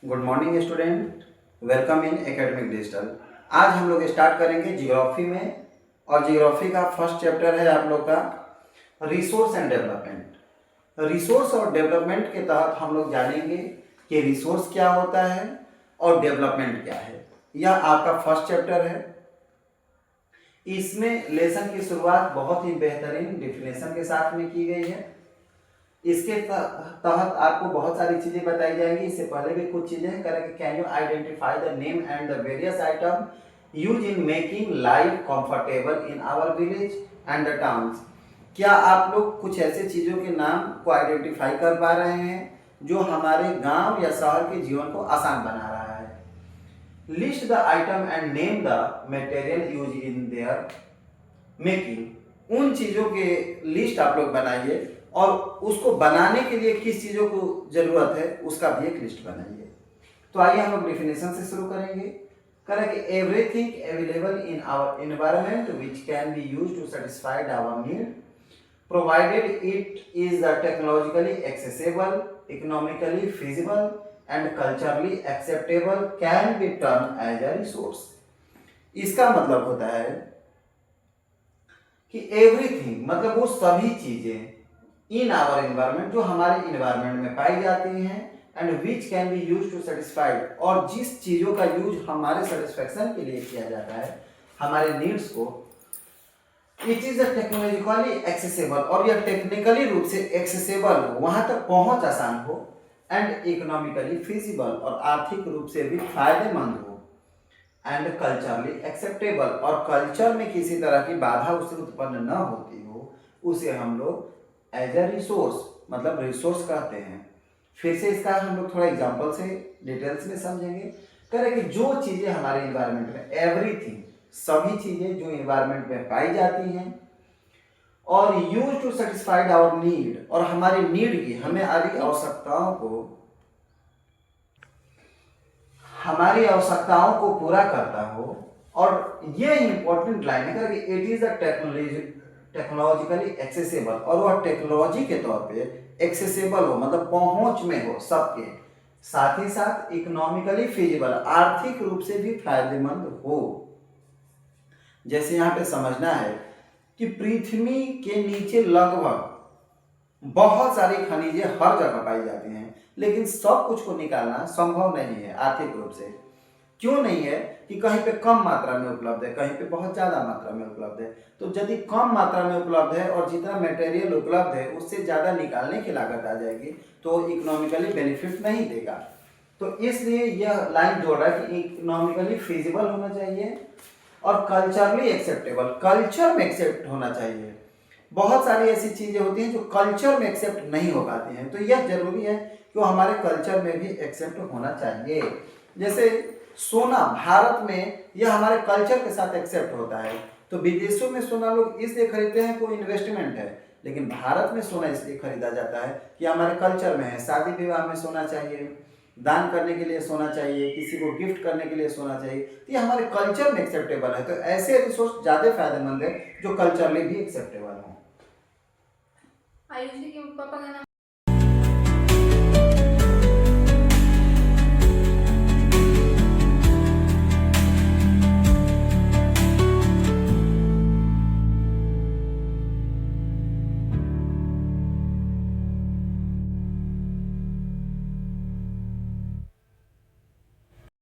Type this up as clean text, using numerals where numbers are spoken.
Good morning student, welcome in academic digital. आज हम लोग स्टार्ट करेंगे जियोग्राफी में, और जियोग्राफी का फर्स्ट चैप्टर है आप लोग का रिसोर्स एंड डेवलपमेंट। रिसोर्स और डेवलपमेंट के तहत हम लोग जानेंगे कि रिसोर्स क्या होता है और डेवलपमेंट क्या है। यह आपका फर्स्ट चैप्टर है। इसमें लेसन की शुरुआत बहुत ही बेहतरीन डिफिनेशन के साथ में की गई है। इसके तहत आपको बहुत सारी चीजें बताई जाएंगी। इससे पहले भी कुछ चीजें करेंगे। Can you identify the name and the various item use in making life comfortable in our village and the towns. क्या आप लोग कुछ ऐसे चीजों के नाम को आइडेंटिफाई कर पा रहे हैं जो हमारे गांव या शहर के जीवन को आसान बना रहा है? List the item and name the material use in their making. उन चीजों के लिस्ट आप लोग बनाइए और उसको बनाने के लिए किस चीजों को जरूरत है उसका भी एक लिस्ट बनाइए। तो आइए हम लोग डेफिनेशन से शुरू करेंगे। Everything available in our environment which can be used to satisfy our need provided it is technologically accessible, economically feasible and culturally acceptable can be turn as a resource. इसका मतलब होता है कि एवरीथिंग मतलब वो सभी चीजें इन आवर एनवायरमेंट जो हमारे इन्वायरमेंट में पाई जाती हैं, and which can be use to satisfied, और जिस चीजों का यूज हमारे सेटिस्फेक्शन के लिए किया जाता है, हमारे नीड्स को, इट इज टेक्नोलॉजिकली एक्सेसिबल, और यह टेक्निकली रूप से एक्सेसिबल हो, वहां तक पहुंच आसान हो, एंड इकोनॉमिकली फिजिबल और आर्थिक रूप से भी फायदेमंद हो, एंड कल्चरली एक्सेप्टेबल और कल्चर में किसी तरह की बाधा उससे उत्पन्न न होती हो, उसे हम लोग एज ए रिसोर्स मतलब रिसोर्स कहते हैं। फिर से इसका हम लोग थोड़ा एग्जांपल से डिटेल्स में समझेंगे। करें कि जो चीजें हमारे इन्वायरमेंट में, एवरीथिंग सभी चीजें जो इन्वायरमेंट में पाई जाती हैं और use to satisfied our need, और हमारी नीड की, हमारी आवश्यकताओं को पूरा करता हो। और ये इंपॉर्टेंट लाइन है कि it is a technologically accessible, और वह टेक्नोलॉजी के तौर पे एक्सेसिबल हो मतलब पहुंच में हो सबके, साथ ही साथ इकोनॉमिकली फिजिबल आर्थिक रूप से भी फायदेमंद हो। जैसे यहाँ पे समझना है कि पृथ्वी के नीचे लगभग बहुत सारी खनिजें हर जगह पाई जाती हैं, लेकिन सब कुछ को निकालना संभव नहीं है आर्थिक रूप से। क्यों नहीं है? कि कहीं पे कम मात्रा में उपलब्ध है, कहीं पे बहुत ज्यादा मात्रा में उपलब्ध है। तो यदि कम मात्रा में उपलब्ध है और जितना मटेरियल उपलब्ध है उससे ज्यादा निकालने की लागत आ जाएगी, तो इकोनॉमिकली बेनिफिट नहीं देगा। तो इसलिए यह लाइन जोड़ रहा है कि इकोनॉमिकली फिजिबल होना चाहिए और कल्चरली एक्सेप्टेबल, कल्चर में एक्सेप्ट होना चाहिए। बहुत सारी ऐसी चीजें होती हैं जो कल्चर में एक्सेप्ट नहीं हो पाती हैं, तो यह जरूरी है कि वो हमारे कल्चर में भी एक्सेप्ट होना चाहिए। जैसे सोना भारत में, यह हमारे कल्चर के साथ एक्सेप्ट होता है। तो विदेशों में सोना लोग इसलिए खरीदते हैं, कोई इन्वेस्टमेंट है, लेकिन भारत में सोना इसलिए खरीदा जाता है कि हमारे कल्चर में है। शादी विवाह में सोना चाहिए, दान करने के लिए सोना चाहिए, किसी को गिफ्ट करने के लिए सोना चाहिए, तो ये हमारे कल्चर में एक्सेप्टेबल है। तो ऐसे रिसोर्स ज्यादा फायदेमंद है जो कल्चरली भी एक्सेप्टेबल हो। आयुषी के पापा का नाम